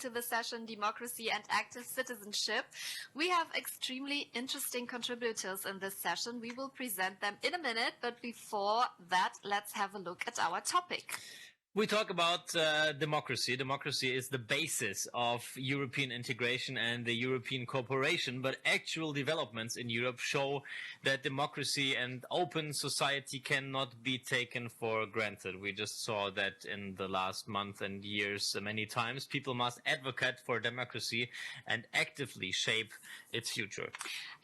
to the session Democracy and Active Citizenship. We have extremely interesting contributors in this session. We will present them in a minute, but before that, let's have a look at our topic. We talk about democracy. Democracy is the basis of European integration and the European cooperation, but actual developments in Europe show that democracy and open society cannot be taken for granted. We just saw that in the last month and years many times. People must advocate for democracy and actively shape its future.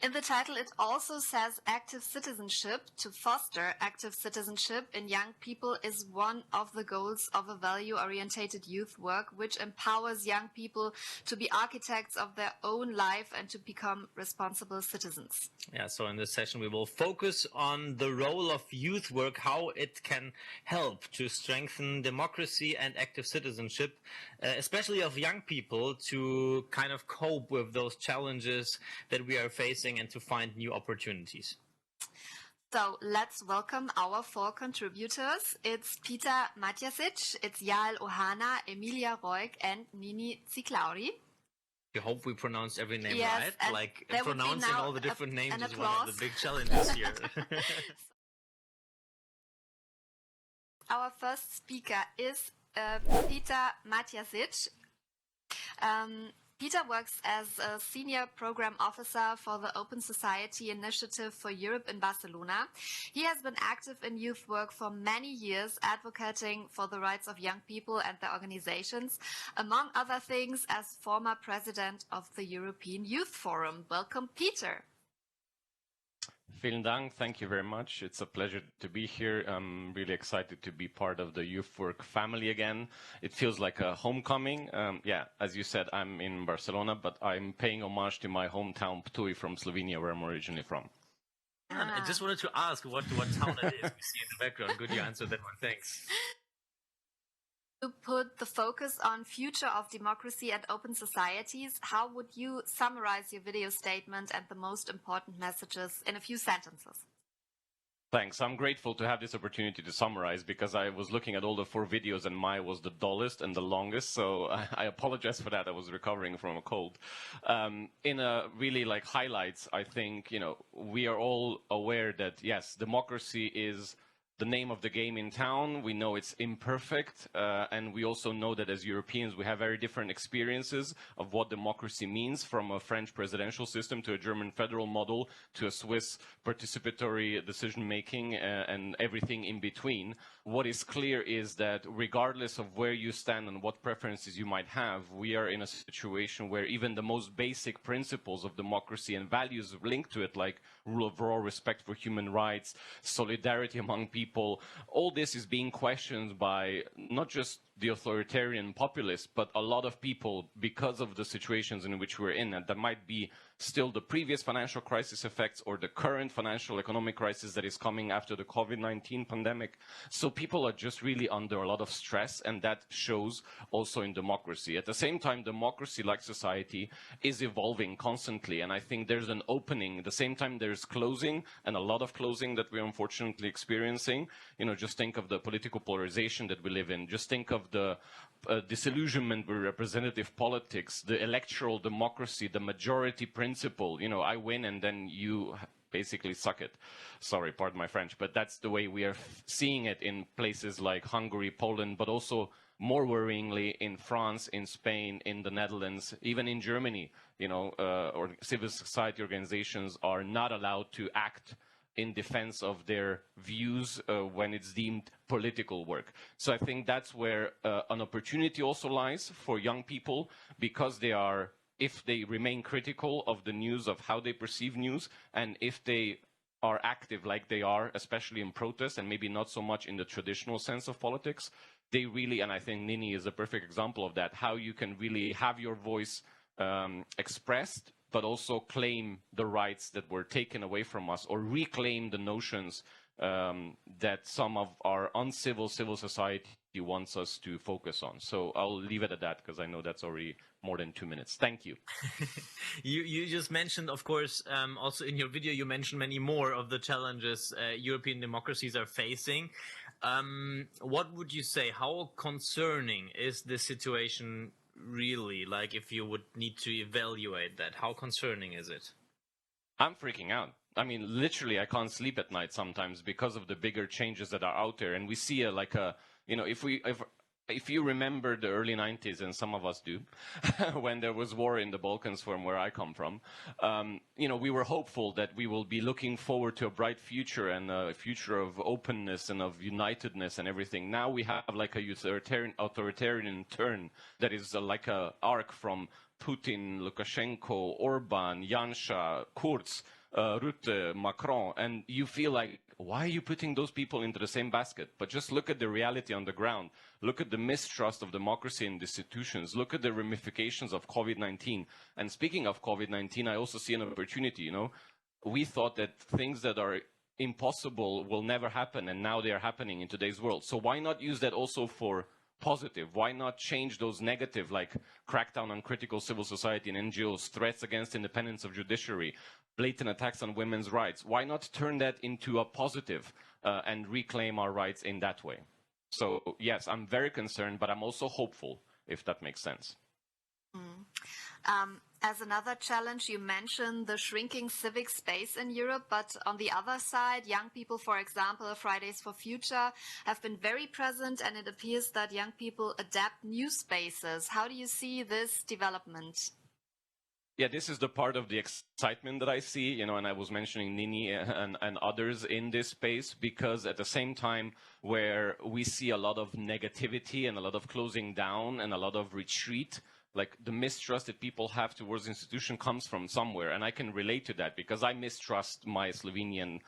In the title, it also says active citizenship. To foster active citizenship in young people is one of the goals of a value-orientated youth work, which empowers young people to be architects of their own life and to become responsible citizens. Yeah, so in this session we will focus on the role of youth work, how it can help to strengthen democracy and active citizenship, especially of young people, to kind of cope with those challenges that we are facing and to find new opportunities. So let's welcome our four contributors. It's Peter Matthyasic, it's Yael, Ohana, Emilia, Roig, and Nini, Tsiklauri. I hope we pronounced every name Yes, right. Like pronouncing all the different names is one of the big challenges here. Our first speaker is Peter Matjasic. Peter works as a senior program officer for the Open Society Initiative for Europe in Barcelona. He has been active in youth work for many years, advocating for the rights of young people and their organizations, among other things as former president of the European Youth Forum. Welcome, Peter. Vielen Dank. Thank you very much. It's a pleasure to be here. I'm really excited to be part of the youth work family again. It feels like a homecoming. Yeah, as you said, I'm in Barcelona, but I'm paying homage to my hometown, Ptuj, from Slovenia, where I'm originally from. I just wanted to ask what town it is we see in the background. Good you answered that one. Thanks. To put the focus on future of democracy and open societies, how would you summarize your video statement and the most important messages in a few sentences? Thanks. I'm grateful to have this opportunity to summarize, because I was looking at all the 4 videos and mine was the dullest and the longest, so I apologize for that. I was recovering from a cold. In a really like highlights, I think, we are all aware that, yes, democracy is the name of the game in town. We know it's imperfect, and we also know that as Europeans we have very different experiences of what democracy means, from a French presidential system to a German federal model to a Swiss participatory decision-making, and everything in between. What is clear is that regardless of where you stand and what preferences you might have, we are in a situation where even the most basic principles of democracy and values linked to it, like rule of law, respect for human rights, solidarity among people, all this is being questioned by not just the authoritarian populists, but a lot of people, because of the situations in which we're in, and that might be still the previous financial crisis effects or the current financial economic crisis that is coming after the COVID-19 pandemic. So people are just really under a lot of stress, and that shows also in democracy. At the same time, democracy, like society, is evolving constantly, and I think there's an opening. At the same time, there's closing, and a lot of closing that we're unfortunately experiencing. Just think of the political polarization that we live in. Just think of the disillusionment with representative politics, the electoral democracy, the majority principle. I win and then you basically suck it. Sorry, pardon my French, but that's the way we are seeing it in places like Hungary, Poland, but also more worryingly in France, in Spain, in the Netherlands, even in Germany. Or civil society organizations are not allowed to act in defense of their views when it's deemed political work. So I think that's where an opportunity also lies for young people, because if they remain critical of the news, of how they perceive news, and if they are active like they are, especially in protest, and maybe not so much in the traditional sense of politics, they really, and I think Nini is a perfect example of that, how you can really have your voice expressed, but also claim the rights that were taken away from us, or reclaim the notions that some of our uncivil civil society wants us to focus on. So I'll leave it at that, because I know that's already more than 2 minutes. Thank you. You just mentioned, of course, also in your video, you mentioned many more of the challenges European democracies are facing. What would you say, how concerning is the situation really? Like, if you would need to evaluate that, how concerning is it? I'm freaking out. I mean, literally, I can't sleep at night sometimes because of the bigger changes that are out there. And we see if you remember the early 90s, and some of us do, when there was war in the Balkans from where I come from, we were hopeful that we will be looking forward to a bright future and a future of openness and of unitedness and everything. Now we have like a authoritarian turn that is like a arc from Putin, Lukashenko, Orban, Janša, Kurz, Rutte, Macron, and you feel like, why are you putting those people into the same basket? But just look at the reality on the ground. Look at the mistrust of democracy and institutions. Look at the ramifications of COVID-19. And speaking of COVID-19, I also see an opportunity, We thought that things that are impossible will never happen, and now they are happening in today's world. So why not use that also for positive? Why not change those negative, like crackdown on critical civil society and NGOs, threats against independence of judiciary, blatant attacks on women's rights? Why not turn that into a positive and reclaim our rights in that way? So yes, I'm very concerned, but I'm also hopeful, if that makes sense. As another challenge, you mentioned the shrinking civic space in Europe, but on the other side, young people, for example, Fridays for Future, have been very present, and it appears that young people adapt new spaces. How do you see this development? Yeah, this is the part of the excitement that I see, and I was mentioning Nini and others in this space, because at the same time where we see a lot of negativity and a lot of closing down and a lot of retreat, like the mistrust that people have towards institution comes from somewhere. And I can relate to that because I mistrust my Slovenian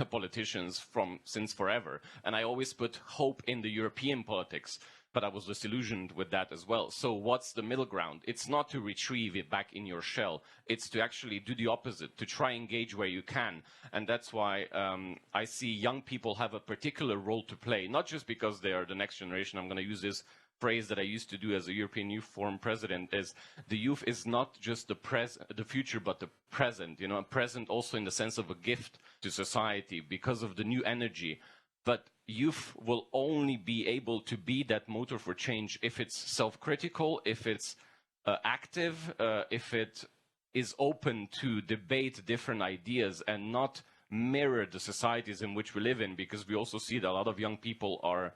politicians since forever. And I always put hope in the European politics, but I was disillusioned with that as well. So what's the middle ground? It's not to retrieve it back in your shell. It's to actually do the opposite, to try engage where you can. And that's why I see young people have a particular role to play, not just because they are the next generation. I'm going to use this phrase that I used to do as a European Youth Forum president, is the youth is not just the future, but the present, present also in the sense of a gift to society because of the new energy. But youth will only be able to be that motor for change if it's self-critical, if it's active, if it is open to debate different ideas and not mirror the societies in which we live in, because we also see that a lot of young people are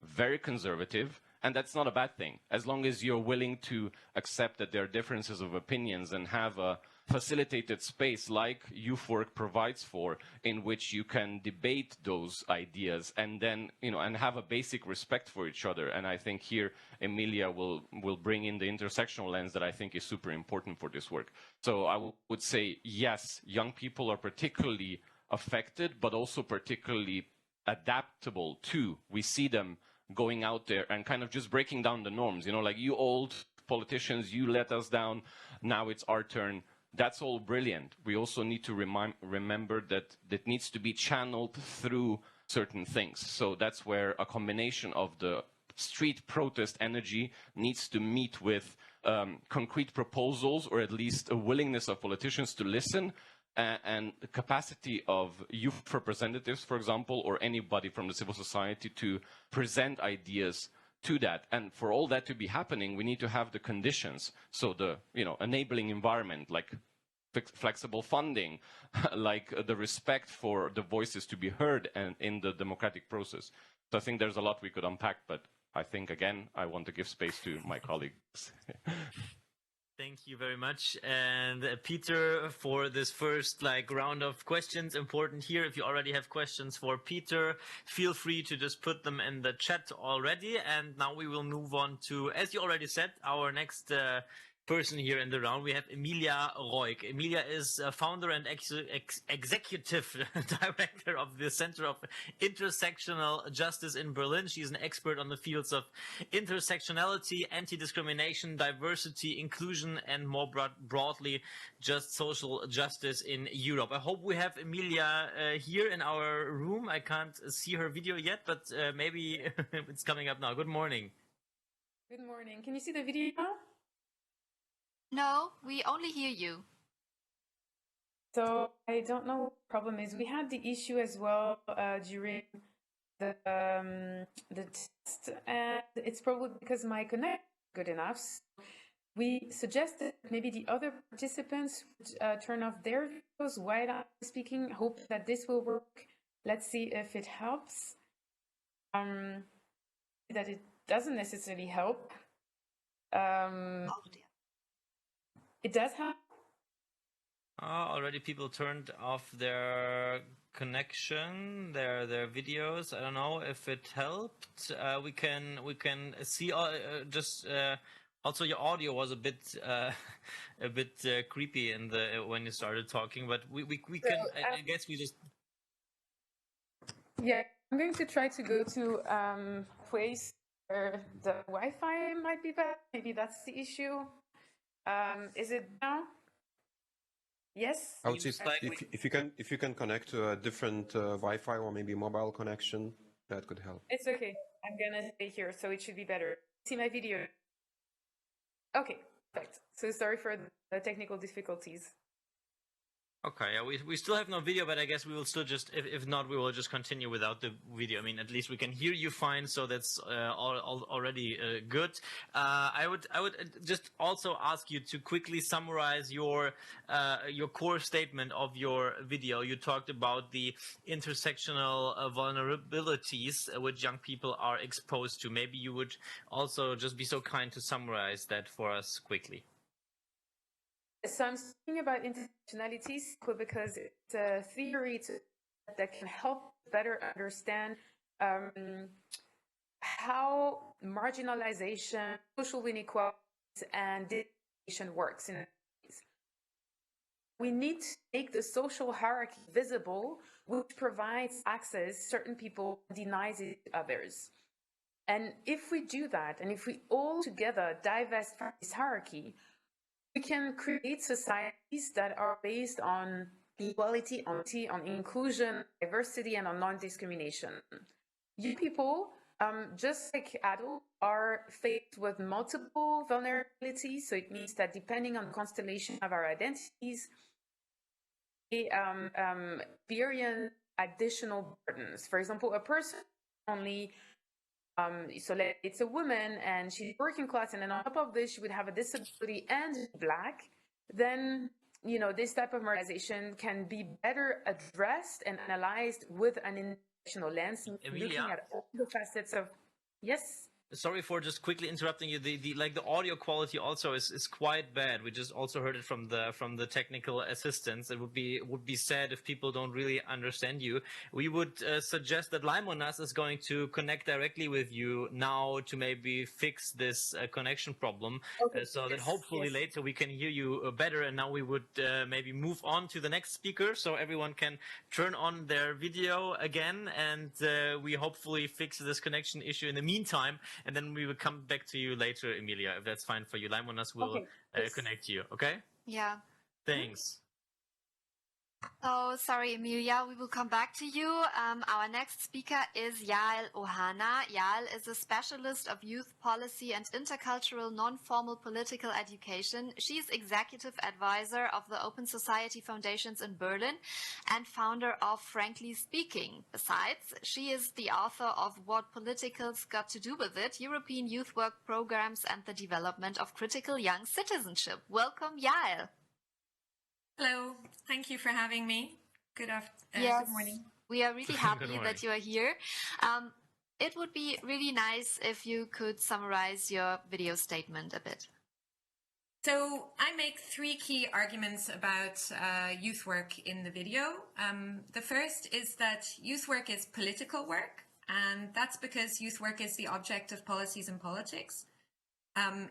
very conservative. And that's not a bad thing, as long as you're willing to accept that there are differences of opinions and have a facilitated space like youth work provides for, in which you can debate those ideas and then, and have a basic respect for each other. And I think here Emilia will bring in the intersectional lens that I think is super important for this work. So I would say, yes, young people are particularly affected, but also particularly adaptable too. We see them going out there and kind of just breaking down the norms, like you old politicians, you let us down, now it's our turn. That's all brilliant. We also need to remember that that needs to be channeled through certain things. So that's where a combination of the street protest energy needs to meet with concrete proposals, or at least a willingness of politicians to listen, and the capacity of youth representatives, for example, or anybody from the civil society to present ideas to that. And for all that to be happening, we need to have the conditions. So the, enabling environment, like flexible funding, like the respect for the voices to be heard and in the democratic process. So I think there's a lot we could unpack, but I think, again, I want to give space to my colleagues. Thank you very much. And Peter, for this first round of questions, important here, if you already have questions for Peter, feel free to just put them in the chat already. And now we will move on to, as you already said, our next person here in the round. We have Emilia Roig. Emilia is founder and executive director of the Center of Intersectional Justice in Berlin. She's an expert on the fields of intersectionality, anti-discrimination, diversity, inclusion, and more broadly, just social justice in Europe. I hope we have Emilia here in our room. I can't see her video yet, but maybe it's coming up now. Good morning. Good morning. Can you see the video now? No, we only hear you. So I don't know what the problem is. We had the issue as well during the test, and it's probably because my connection good enough. So we suggested maybe the other participants would turn off their videos while I'm speaking. Hope that this will work. Let's see if it helps. That it doesn't necessarily help. It does help. Already people turned off their connection, their videos. I don't know if it helped. We can see just also your audio was a bit creepy in the when you started talking, but we can I guess we just Yeah, I'm going to try to go to a place where the Wi-Fi might be better. Maybe that's the issue. Is it now? Yes. I would say if you can connect to a different Wi-Fi or maybe mobile connection, that could help. It's okay. I'm gonna stay here, so it should be better. See my video. Okay, perfect. So sorry for the technical difficulties. Okay, yeah, we still have no video, but I guess we will still just, if not, we will just continue without the video. I mean, at least we can hear you fine, so that's already good. I would just also ask you to quickly summarize your core statement of your video. You talked about the intersectional vulnerabilities which young people are exposed to. Maybe you would also just be so kind to summarize that for us quickly. So I'm speaking about intersectionalities because it's a theory that can help better understand how marginalization, social inequalities, and discrimination works in countries. We need to make the social hierarchy visible, which provides access to certain people, denies it to others. And if we do that, and if we all together divest from this hierarchy, we can create societies that are based on equality, on inclusion, diversity, and on non-discrimination. You people, just like adults, are faced with multiple vulnerabilities. So it means that depending on the constellation of our identities, we experience additional burdens. For example, a person only so it's a woman and she's working class, and then on top of this she would have a disability and black, then this type of marginalization can be better addressed and analyzed with an intersectional lens, Emilia? looking at all the facets of. Yes. Sorry for just quickly interrupting you. The audio quality also is quite bad. We just also heard it from the technical assistants. It would be sad if people don't really understand you. We would suggest that Laimonas is going to connect directly with you now to maybe fix this connection problem, so that hopefully later we can hear you better. And now we would maybe move on to the next speaker, so everyone can turn on their video again, and we hopefully fix this connection issue in the meantime. And then we will come back to you later, Emilia, if that's fine for you. Laimonas will connect you, okay? Yeah. Thanks. Oh, sorry, Emilia. We will come back to you. Our next speaker is Yael Ohana. Yael is a specialist of youth policy and intercultural non-formal political education. She is executive advisor of the Open Society Foundations in Berlin and founder of Frankly Speaking. Besides, she is the author of What Politicals Got to Do with It, European Youth Work Programs and the Development of Critical Young Citizenship. Welcome, Yael. Hello, thank you for having me. Good morning. We are really happy that you are here. It would be really nice if you could summarize your video statement a bit. So I make three key arguments about youth work in the video. The first is that youth work is political work, and that's because youth work is the object of policies and politics.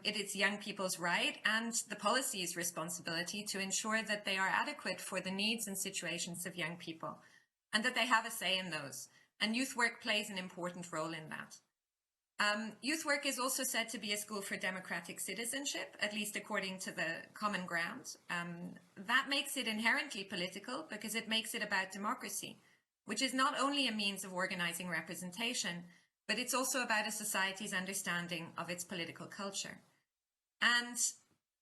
It is young people's right and the policy's responsibility to ensure that they are adequate for the needs and situations of young people, and that they have a say in those. And youth work plays an important role in that. Youth work is also said to be a school for democratic citizenship, at least according to the Common Ground. That makes it inherently political because it makes it about democracy, which is not only a means of organizing representation, but it's also about a society's understanding of its political culture. And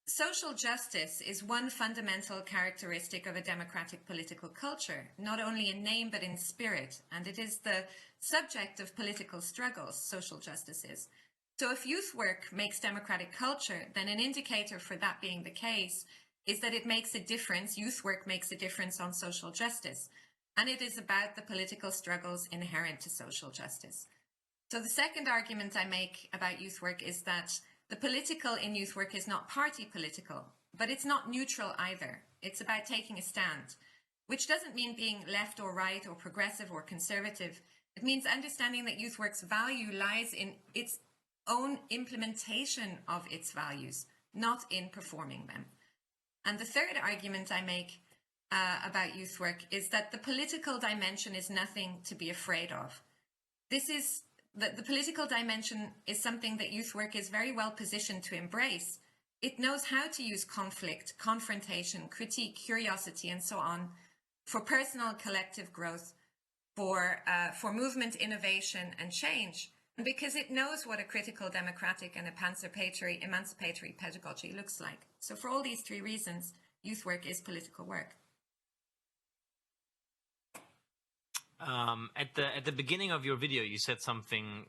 social justice is one fundamental characteristic of a democratic political culture, not only in name, but in spirit. And it is the subject of political struggles, social justice is. So if youth work makes democratic culture, then an indicator for that being the case is that it makes a difference, youth work makes a difference on social justice. And it is about the political struggles inherent to social justice. So the second argument I make about youth work is that the political in youth work is not party political, but it's not neutral either. It's about taking a stand, which doesn't mean being left or right or progressive or conservative. It means understanding that youth work's value lies in its own implementation of its values, not in performing them. And the third argument I make about youth work is that the political dimension is nothing to be afraid of. The political dimension is something that youth work is very well positioned to embrace. It knows how to use conflict, confrontation, critique, curiosity, and so on for personal and collective growth, for movement, innovation, and change. And because it knows what a critical, democratic, and emancipatory pedagogy looks like. So for all these three reasons, youth work is political work. At the beginning of your video, you said something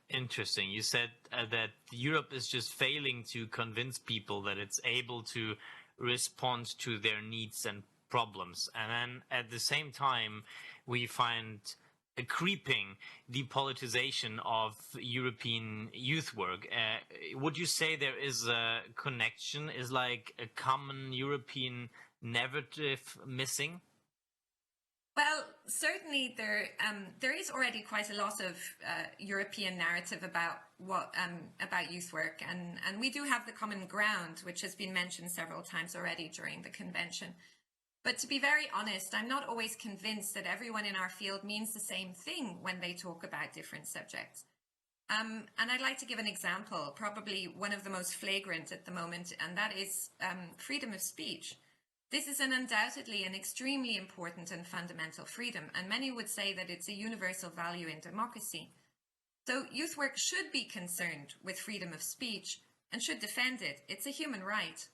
interesting. You said that Europe is just failing to convince people that it's able to respond to their needs and problems. And then at the same time, we find a creeping depolitization of European youth work. Would you say there is a connection? Is like a common European narrative missing? Well, certainly there is already quite a lot of European narrative about youth work, and we do have the common ground, which has been mentioned several times already during the convention. But to be very honest, I'm not always convinced that everyone in our field means the same thing when they talk about different subjects. And I'd like to give an example, probably one of the most flagrant at the moment, and that is freedom of speech. This is undoubtedly an extremely important and fundamental freedom, and many would say that it's a universal value in democracy. So youth work should be concerned with freedom of speech and should defend it. It's a human right.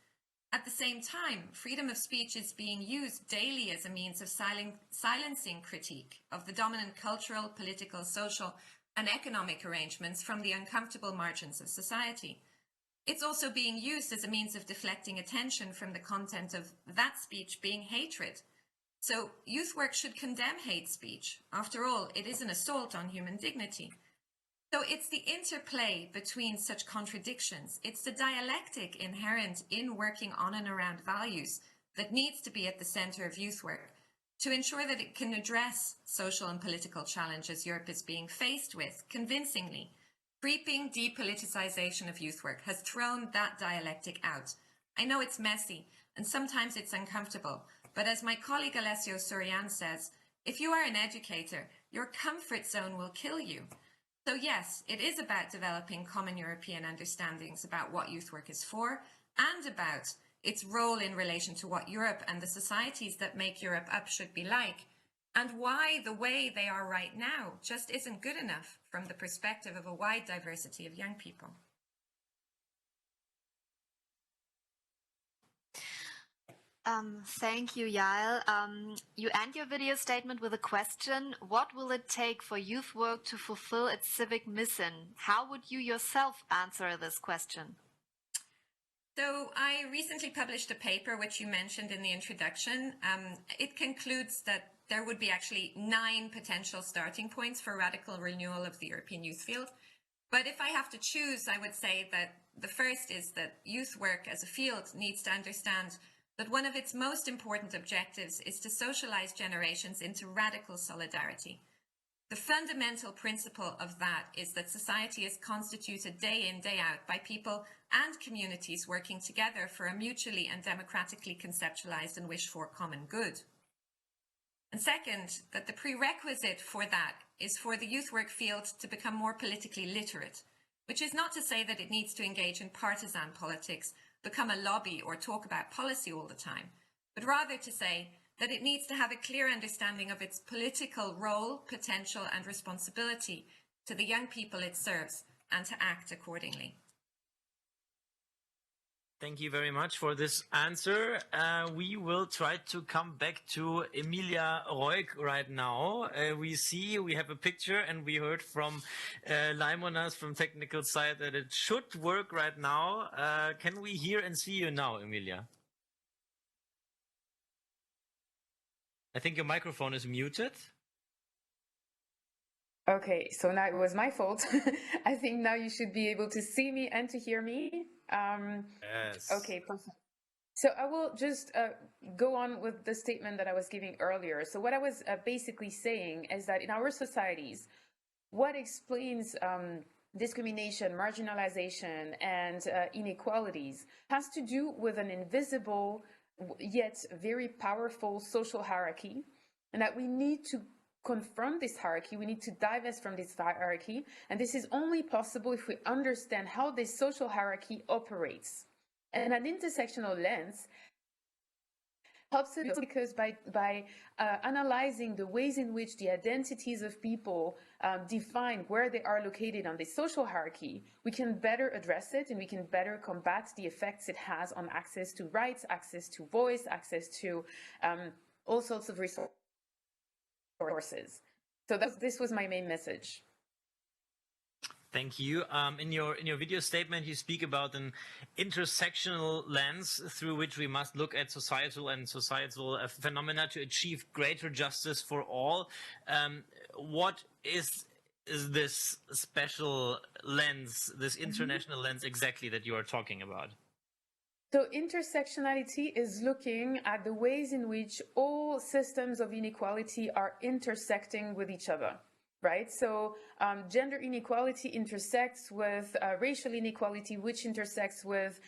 At the same time, freedom of speech is being used daily as a means of silencing critique of the dominant cultural, political, social, and economic arrangements from the uncomfortable margins of society. It's also being used as a means of deflecting attention from the content of that speech being hatred. So youth work should condemn hate speech. After all, it is an assault on human dignity. So it's the interplay between such contradictions. It's the dialectic inherent in working on and around values that needs to be at the center of youth work to ensure that it can address social and political challenges Europe is being faced with convincingly. Creeping depoliticization of youth work has thrown that dialectic out. I know it's messy and sometimes it's uncomfortable, but as my colleague Alessio Sorian says, if you are an educator, your comfort zone will kill you. So yes, it is about developing common European understandings about what youth work is for and about its role in relation to what Europe and the societies that make Europe up should be like, and why the way they are right now just isn't good enough from the perspective of a wide diversity of young people. Thank you, Yael. You end your video statement with a question. What will it take for youth work to fulfill its civic mission? How would you yourself answer this question? So I recently published a paper which you mentioned in the introduction. It concludes that there would be actually 9 potential starting points for radical renewal of the European youth field. But if I have to choose, I would say that the first is that youth work as a field needs to understand that one of its most important objectives is to socialize generations into radical solidarity. The fundamental principle of that is that society is constituted day in, day out by people and communities working together for a mutually and democratically conceptualized and wished for common good. And second, that the prerequisite for that is for the youth work field to become more politically literate, which is not to say that it needs to engage in partisan politics, become a lobby, or talk about policy all the time, but rather to say that it needs to have a clear understanding of its political role, potential, and responsibility to the young people it serves, and to act accordingly. Thank you very much for this answer. We will try to come back to Emilia Roig right now. We have a picture, and we heard from Laimonas from technical side that it should work right now. Can we hear and see you now, Emilia? I think your microphone is muted. Okay, so now it was my fault. I think now you should be able to see me and to hear me. Yes. Okay, perfect. So I will just go on with the statement that I was giving earlier. So what I was basically saying is that in our societies, what explains discrimination, marginalization, and inequalities has to do with an invisible yet very powerful social hierarchy, and that we need to confront this hierarchy, we need to divest from this hierarchy, and this is only possible if we understand how this social hierarchy operates. And an intersectional lens helps us because by analyzing the ways in which the identities of people define where they are located on the social hierarchy, we can better address it and we can better combat the effects it has on access to rights, access to voice, access to all sorts of resources. So this was my main message. Thank you. In your video statement, you speak about an intersectional lens through which we must look at societal phenomena to achieve greater justice for all. What is this special lens, this international lens exactly that you are talking about? So intersectionality is looking at the ways in which all systems of inequality are intersecting with each other. Right, so gender inequality intersects with racial inequality, which intersects with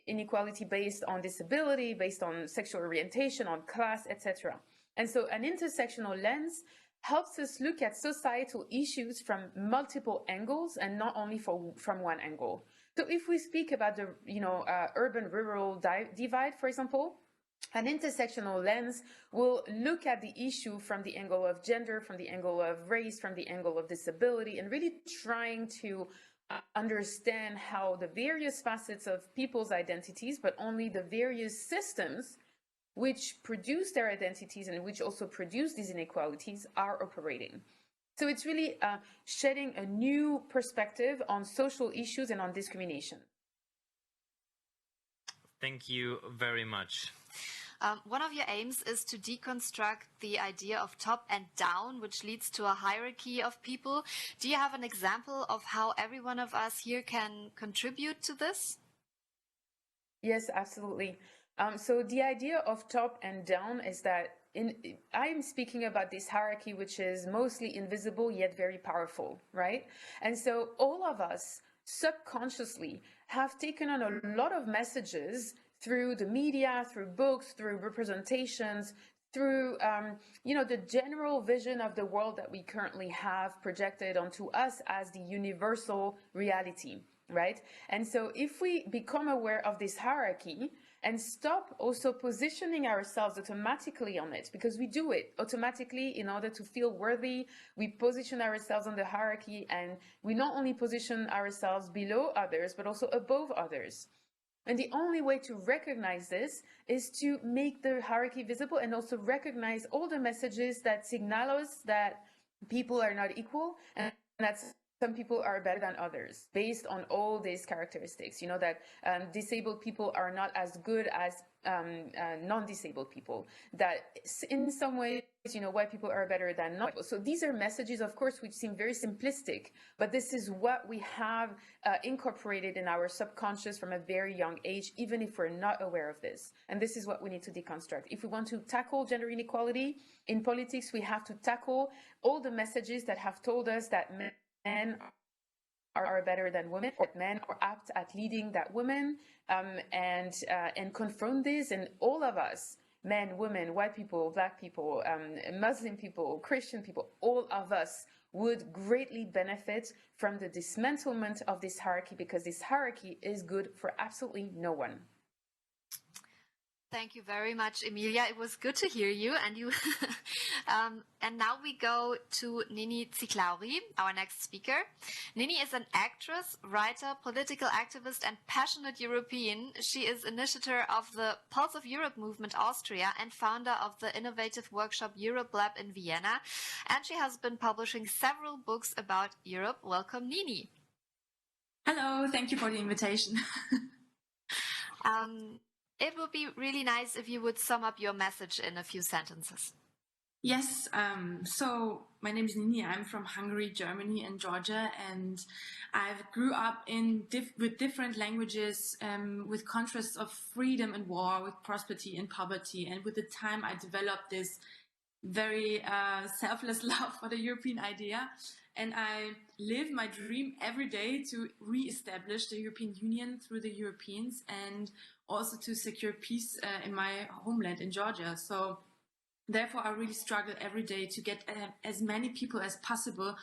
inequality based on disability, based on sexual orientation, on class, etc. And so an intersectional lens helps us look at societal issues from multiple angles and not only from one angle. So if we speak about the urban-rural divide, for example, an intersectional lens will look at the issue from the angle of gender, from the angle of race, from the angle of disability, and really trying to understand how the various facets of people's identities, but only the various systems which produce their identities and which also produce these inequalities are operating. So it's really shedding a new perspective on social issues and on discrimination. Thank you very much. One of your aims is to deconstruct the idea of top and down, which leads to a hierarchy of people. Do you have an example of how every one of us here can contribute to this? Yes, absolutely. So the idea of top and down is that I'm speaking about this hierarchy, which is mostly invisible yet very powerful, right? And so all of us subconsciously have taken on a lot of messages through the media, through books, through representations, through the general vision of the world that we currently have projected onto us as the universal reality, right? And so if we become aware of this hierarchy and stop also positioning ourselves automatically on it, because we do it automatically in order to feel worthy, we position ourselves on the hierarchy, and we not only position ourselves below others, but also above others. And the only way to recognize this is to make the hierarchy visible and also recognize all the messages that signal us that people are not equal and that some people are better than others based on all these characteristics. You know, that disabled people are not as good as non-disabled people, that in some ways, white people are better than non-white people. So these are messages, of course, which seem very simplistic, but this is what we have incorporated in our subconscious from a very young age, even if we're not aware of this. And this is what we need to deconstruct. If we want to tackle gender inequality in politics, we have to tackle all the messages that have told us that men are better than women, or men are apt at leading that women, and confront this. And all of us, men, women, white people, black people, Muslim people, Christian people, all of us would greatly benefit from the dismantlement of this hierarchy, because this hierarchy is good for absolutely no one. Thank you very much, Emilia. It was good to hear you. And now we go to Nini Tsiklauri, our next speaker. Nini is an actress, writer, political activist, and passionate European. She is initiator of the Pulse of Europe movement Austria and founder of the innovative workshop Europe Lab in Vienna. And she has been publishing several books about Europe. Welcome, Nini. Hello, thank you for the invitation. It would be really nice if you would sum up your message in a few sentences. Yes, so my name is Nini. I'm from Hungary, Germany, and Georgia, and I've grew up with different languages, with contrasts of freedom and war, with prosperity and poverty. And with the time, I developed this very selfless love for the European idea. And I live my dream every day to re-establish the European Union through the Europeans and also to secure peace in my homeland in Georgia. So therefore, I really struggle every day to get as many people as possible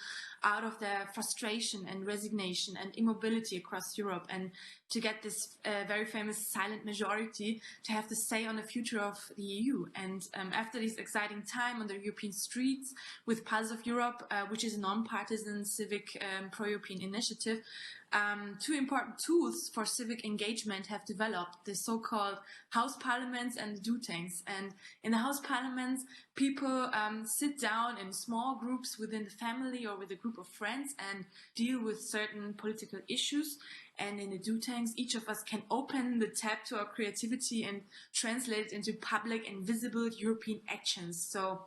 out of their frustration and resignation and immobility across Europe, and to get this very famous silent majority to have the say on the future of the EU. And after this exciting time on the European streets with Pulse of Europe, which is a non-partisan civic pro-European initiative, two important tools for civic engagement have developed, the so-called house parliaments and the do tanks. And in the house parliaments, people sit down in small groups within the family or with a group of friends and deal with certain political issues. And in the do tanks, each of us can open the tap to our creativity and translate it into public and visible European actions. So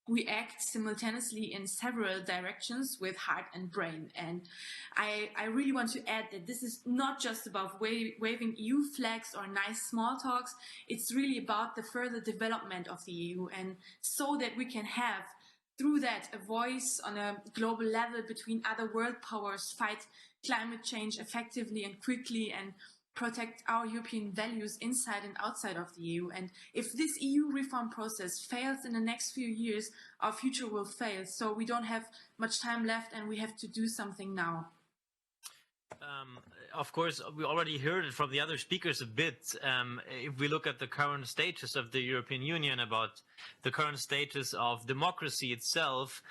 we act simultaneously in several directions with heart and brain. And I really want to add that this is not just about waving EU flags or nice small talks. It's really about the further development of the EU, and so that we can have, through that, a voice on a global level between other world powers, fight climate change effectively and quickly, and protect our European values inside and outside of the EU. And if this EU reform process fails in the next few years, our future will fail. So we don't have much time left, and we have to do something now. Of course, we already heard it from the other speakers a bit. If we look at the current status of the European Union, about the current status of democracy itself,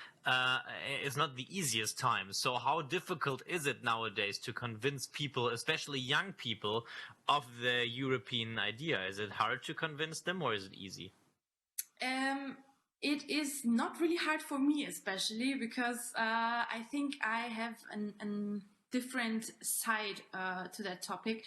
it's not the easiest time. So how difficult is it nowadays to convince people, especially young people, of the European idea? Is it hard to convince them, or is it easy? It is not really hard for me, especially because I think I have an different side to that topic.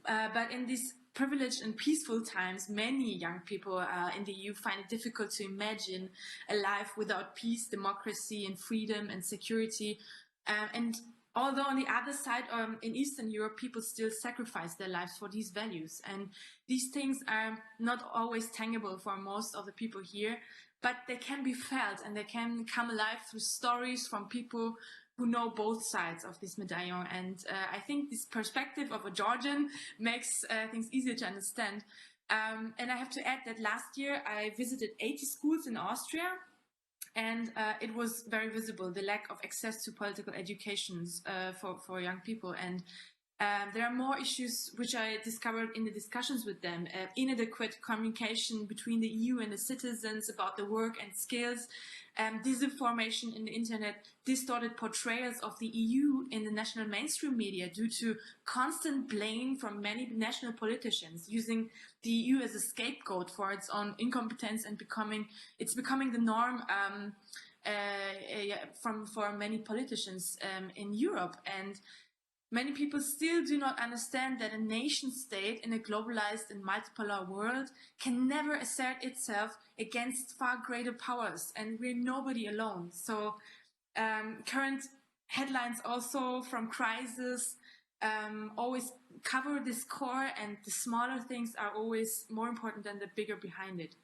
But in these privileged and peaceful times, many young people in the EU find it difficult to imagine a life without peace, democracy, and freedom and security. And although on the other side, in Eastern Europe, people still sacrifice their lives for these values. And these things are not always tangible for most of the people here, but they can be felt, and they can come alive through stories from people who know both sides of this medallion. And I think this perspective of a Georgian makes things easier to understand. And I have to add that last year I visited 80 schools in Austria, and it was very visible, the lack of access to political educations for young people. And there are more issues which I discovered in the discussions with them. Inadequate communication between the EU and the citizens about the work and skills, disinformation in the internet, distorted portrayals of the EU in the national mainstream media due to constant blame from many national politicians, using the EU as a scapegoat for its own incompetence, and it's becoming the norm for many politicians in Europe. And many people still do not understand that a nation state in a globalized and multipolar world can never assert itself against far greater powers, and we're nobody alone. So current headlines also from crisis always cover this core, and the smaller things are always more important than the bigger behind it.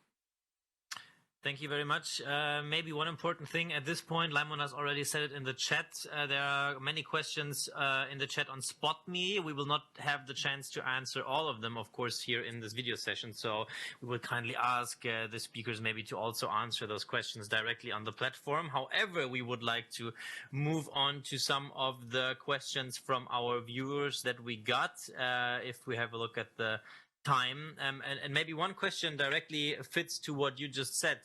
Thank you very much. Maybe one important thing at this point, Laimon has already said it in the chat. There are many questions in the chat on SpotMe. We will not have the chance to answer all of them, of course, here in this video session. So we will kindly ask the speakers maybe to also answer those questions directly on the platform. However, we would like to move on to some of the questions from our viewers that we got. If we have a look at the time, and maybe one question directly fits to what you just said,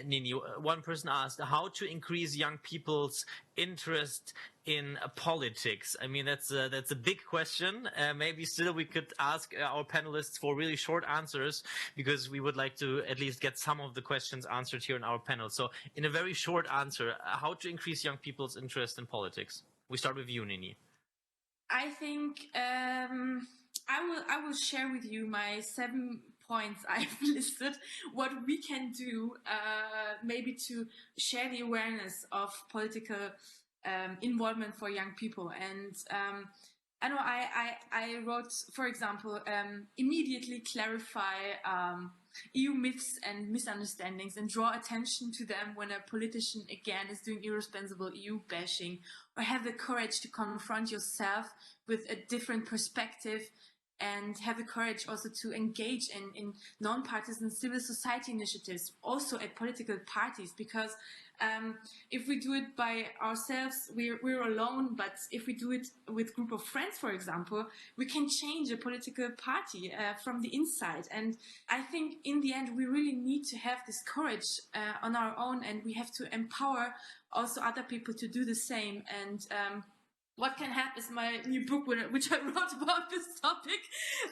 Nini. One person asked how to increase young people's interest in politics. I mean, that's a big question. Maybe still we could ask our panelists for really short answers, because we would like to at least get some of the questions answered here in our panel. So in a very short answer, how to increase young people's interest in politics? We start with you, Nini. I think I will share with you my 7 points I've listed, what we can do maybe to share the awareness of political involvement for young people. And I know I wrote, for example, immediately clarify EU myths and misunderstandings and draw attention to them when a politician again is doing irresponsible EU bashing, or have the courage to confront yourself with a different perspective, and have the courage also to engage in non-partisan civil society initiatives, also at political parties, because if we do it by ourselves, we're alone, but if we do it with a group of friends, for example, we can change a political party from the inside. And I think in the end, we really need to have this courage on our own, and we have to empower also other people to do the same. And What Can Happen is my new book, which I wrote about this topic.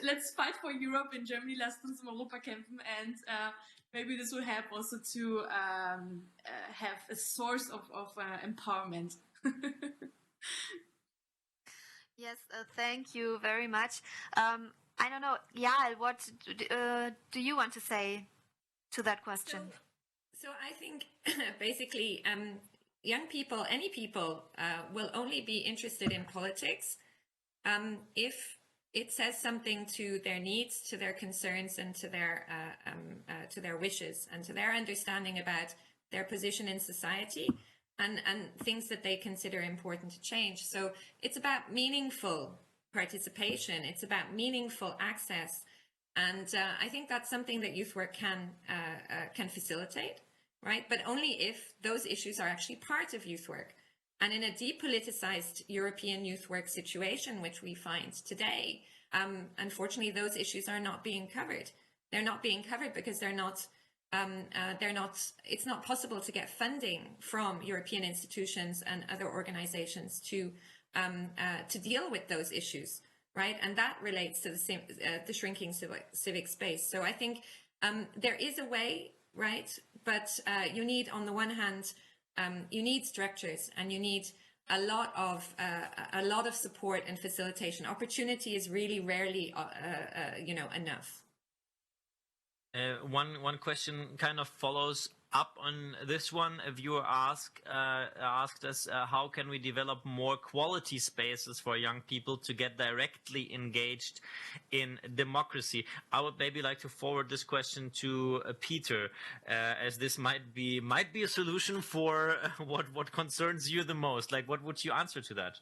Let's fight for Europe in Germany. Lasst uns um Europa kämpfen. And maybe this will help also to have a source of empowerment. Yes, thank you very much. I don't know, Yael, what do you want to say to that question? So I think basically young people, any people, will only be interested in politics if it says something to their needs, to their concerns, and to their wishes, and to their understanding about their position in society, and things that they consider important to change. So it's about meaningful participation. It's about meaningful access, and I think that's something that youth work can facilitate, right? But only if those issues are actually part of youth work. And in a depoliticized European youth work situation, which we find today, unfortunately, those issues are not being covered. They're not being covered because it's not possible to get funding from European institutions and other organizations to deal with those issues, right? And that relates to the shrinking civic space. So I think there is a way, right? But you need, on the one hand, you need structures, and you need a lot of support and facilitation. Opportunity is really rarely, enough. One question kind of follows up on this one. A viewer asked us, how can we develop more quality spaces for young people to get directly engaged in democracy? I would maybe like to forward this question to Peter, as this might be a solution for what concerns you the most. Like, what would you answer to that?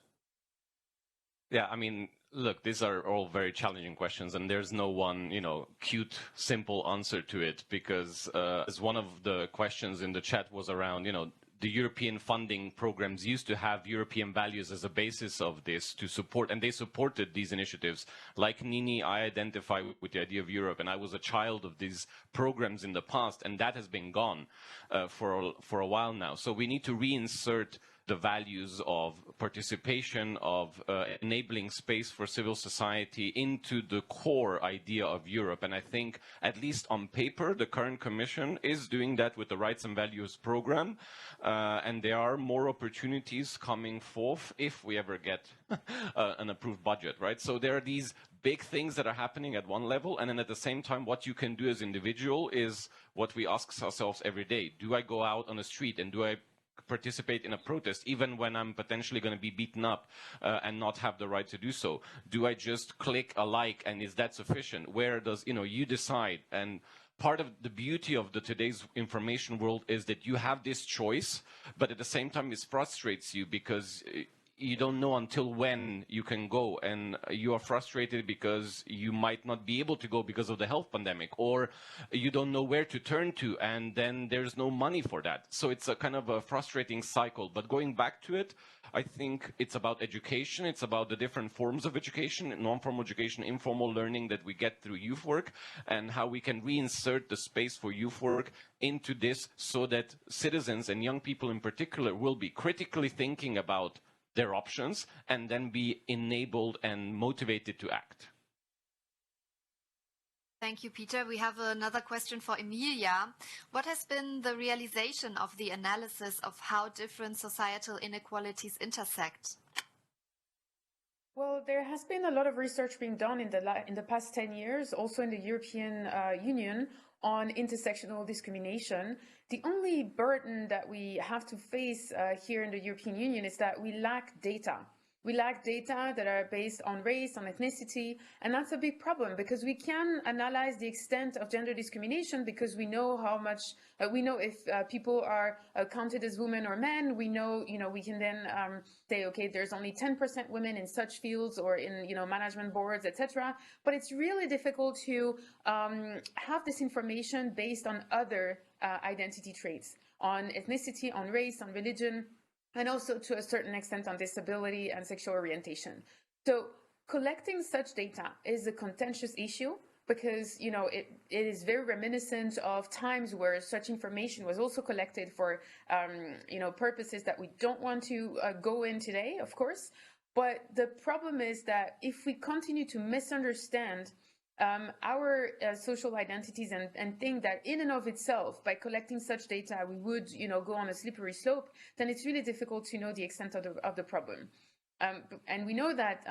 Yeah, I mean, look, these are all very challenging questions, and there's no one, cute, simple answer to it, because as one of the questions in the chat was around, the European funding programs used to have European values as a basis of this to support, and they supported these initiatives. Like Nini, I identify with the idea of Europe, and I was a child of these programs in the past, and that has been gone for a while now. So we need to reinsert the values of participation, of enabling space for civil society into the core idea of Europe. And I think, at least on paper, the current Commission is doing that with the Rights and Values program. And there are more opportunities coming forth if we ever get an approved budget, right? So there are these big things that are happening at one level, and then at the same time, what you can do as individual is what we ask ourselves every day. Do I go out on the street, and do I participate in a protest even when I'm potentially going to be beaten up and not have the right to do so? Do I just click a like, and is that sufficient? Where does, you decide? And part of the beauty of today's information world is that you have this choice, but at the same time it frustrates you because you don't know until when you can go, and you are frustrated because you might not be able to go because of the health pandemic, or you don't know where to turn to, and then there's no money for that. So it's a kind of a frustrating cycle. But going back to it, I think it's about education. It's about the different forms of education, non-formal education, informal learning that we get through youth work, and how we can reinsert the space for youth work into this so that citizens and young people in particular will be critically thinking about their options and then be enabled and motivated to act. Thank you, Peter. We have another question for Emilia. What has been the realization of the analysis of how different societal inequalities intersect? Well, there has been a lot of research being done in the past 10 years, also in the European Union, on intersectional discrimination. The only burden that we have to face here in the European Union is that we lack data. We lack data that are based on race, on ethnicity, and that's a big problem because we can analyze the extent of gender discrimination because we know how much, we know if people are counted as women or men. We know, we can then say, okay, there's only 10% women in such fields or in, management boards, etc. But it's really difficult to have this information based on other identity traits, on ethnicity, on race, on religion, and also to a certain extent on disability and sexual orientation. So collecting such data is a contentious issue because, it is very reminiscent of times where such information was also collected for, purposes that we don't want to go in today, of course. But the problem is that if we continue to misunderstand our social identities and think that in and of itself, by collecting such data, we would, go on a slippery slope, then it's really difficult to know the extent of the problem. And we know that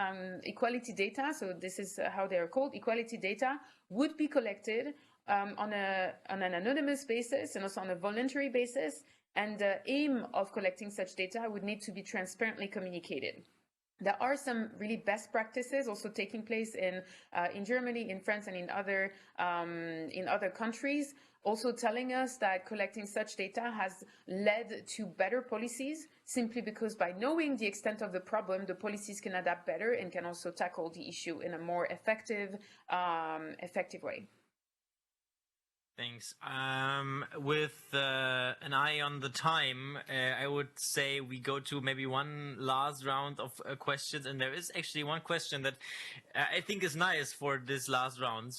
equality data, so this is how they are called, equality data, would be collected on an anonymous basis and also on a voluntary basis. And the aim of collecting such data would need to be transparently communicated. There are some really best practices also taking place in Germany, in France, and in other countries, also telling us that collecting such data has led to better policies, simply because by knowing the extent of the problem, the policies can adapt better and can also tackle the issue in a more effective way. Thanks. With an eye on the time, I would say we go to maybe one last round of questions. And there is actually one question that I think is nice for this last round,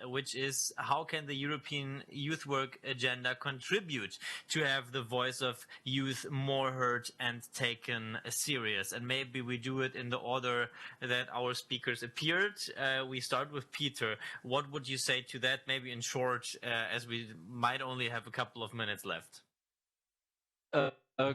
which is how can the European Youth Work Agenda contribute to have the voice of youth more heard and taken serious? And maybe we do it in the order that our speakers appeared. We start with Peter. What would you say to that, maybe in short, as we might only have a couple of minutes left?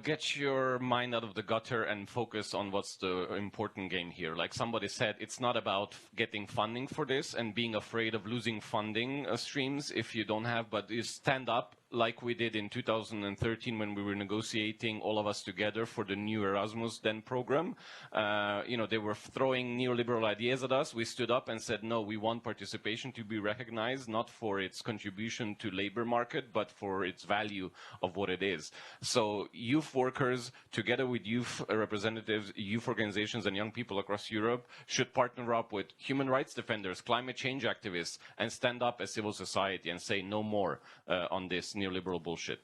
Get your mind out of the gutter and focus on what's the important game here. Like somebody said, it's not about getting funding for this and being afraid of losing funding streams if you don't have, but you stand up like we did in 2013 when we were negotiating all of us together for the new Erasmus then program. They were throwing neoliberal ideas at us. We stood up and said, no, we want participation to be recognized, not for its contribution to labor market, but for its value of what it is. So youth workers, together with youth representatives, youth organizations, and young people across Europe should partner up with human rights defenders, climate change activists, and stand up as civil society and say no more on this neoliberal bullshit.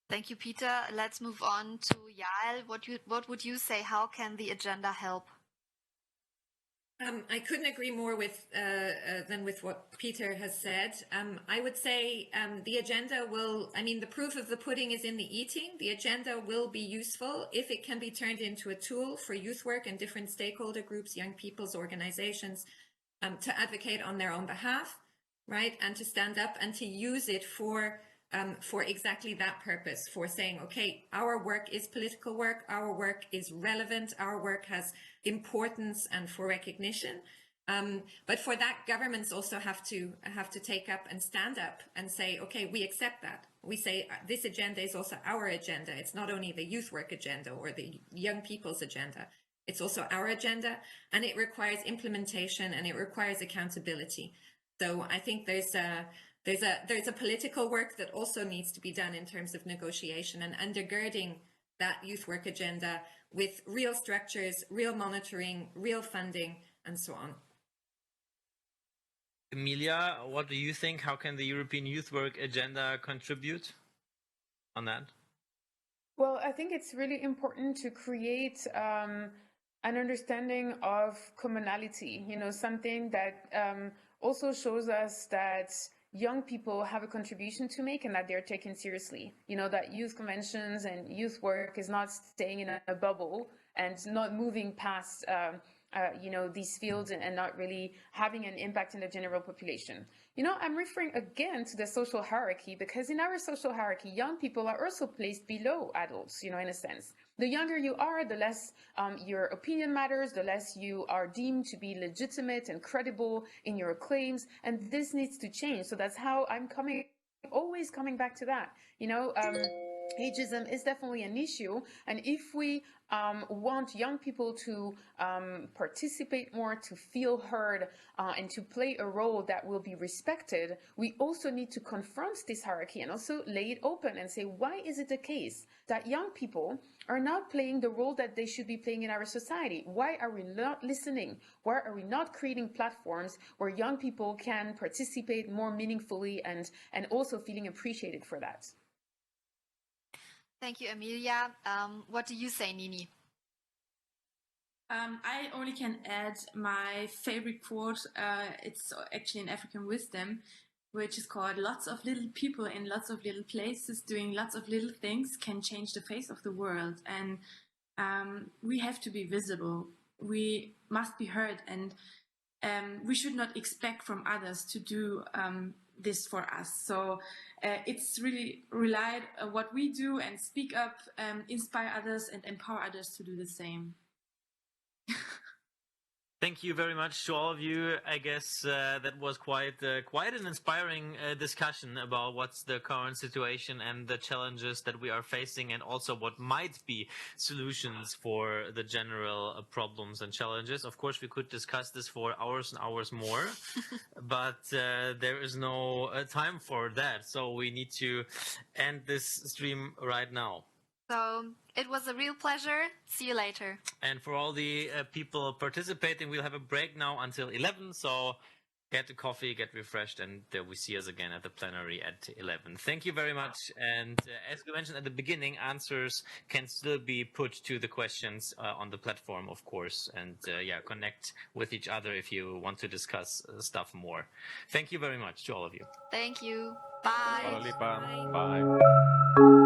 Thank you, Peter. Let's move on to Yael. What would you say? How can the agenda help? I couldn't agree more than with what Peter has said. I would say the agenda will, the proof of the pudding is in the eating. The agenda will be useful if it can be turned into a tool for youth work and different stakeholder groups, young people's organizations, to advocate on their own behalf, right? And to stand up and to use it for exactly that purpose, for saying, okay, our work is political work, our work is relevant, our work has importance and for recognition. But for that, governments also have to take up and stand up and say, okay, we accept that. We say this agenda is also our agenda. It's not only the youth work agenda or the young people's agenda. It's also our agenda, and it requires implementation and it requires accountability. So I think there's a political work that also needs to be done in terms of negotiation and undergirding that youth work agenda with real structures, real monitoring, real funding, and so on. Emilia, what do you think? How can the European Youth Work Agenda contribute on that? Well, I think it's really important to create an understanding of commonality, something that also shows us that young people have a contribution to make and that they're taken seriously. That youth conventions and youth work is not staying in a bubble and not moving past these fields and not really having an impact in the general population. I'm referring again to the social hierarchy, because in our social hierarchy, young people are also placed below adults, in a sense. The younger you are, the less your opinion matters, the less you are deemed to be legitimate and credible in your claims. And this needs to change. So that's how I'm always coming back to that. Ageism is definitely an issue, and if we want young people to participate more, to feel heard, and to play a role that will be respected, we also need to confront this hierarchy and also lay it open and say, why is it the case that young people are not playing the role that they should be playing in our society? Why are we not listening? Why are we not creating platforms where young people can participate more meaningfully and also feeling appreciated for that? Thank you, Emilia. What do you say, Nini? I only can add my favorite quote. It's actually an African wisdom, which is called, "Lots of little people in lots of little places doing lots of little things can change the face of the world." And we have to be visible. We must be heard, and we should not expect from others to do this for us. So it's really relied on what we do and speak up, inspire others and empower others to do the same. Thank you very much to all of you. I guess that was quite an inspiring discussion about what's the current situation and the challenges that we are facing, and also what might be solutions for the general problems and challenges. Of course, we could discuss this for hours and hours more, but there is no time for that. So we need to end this stream right now. So it was a real pleasure. See you later. And for all the people participating, we'll have a break now until 11. So get a coffee, get refreshed, and we see us again at the plenary at 11. Thank you very much. And as we mentioned at the beginning, answers can still be put to the questions on the platform, of course. And connect with each other if you want to discuss stuff more. Thank you very much to all of you. Thank you. Bye. Bye.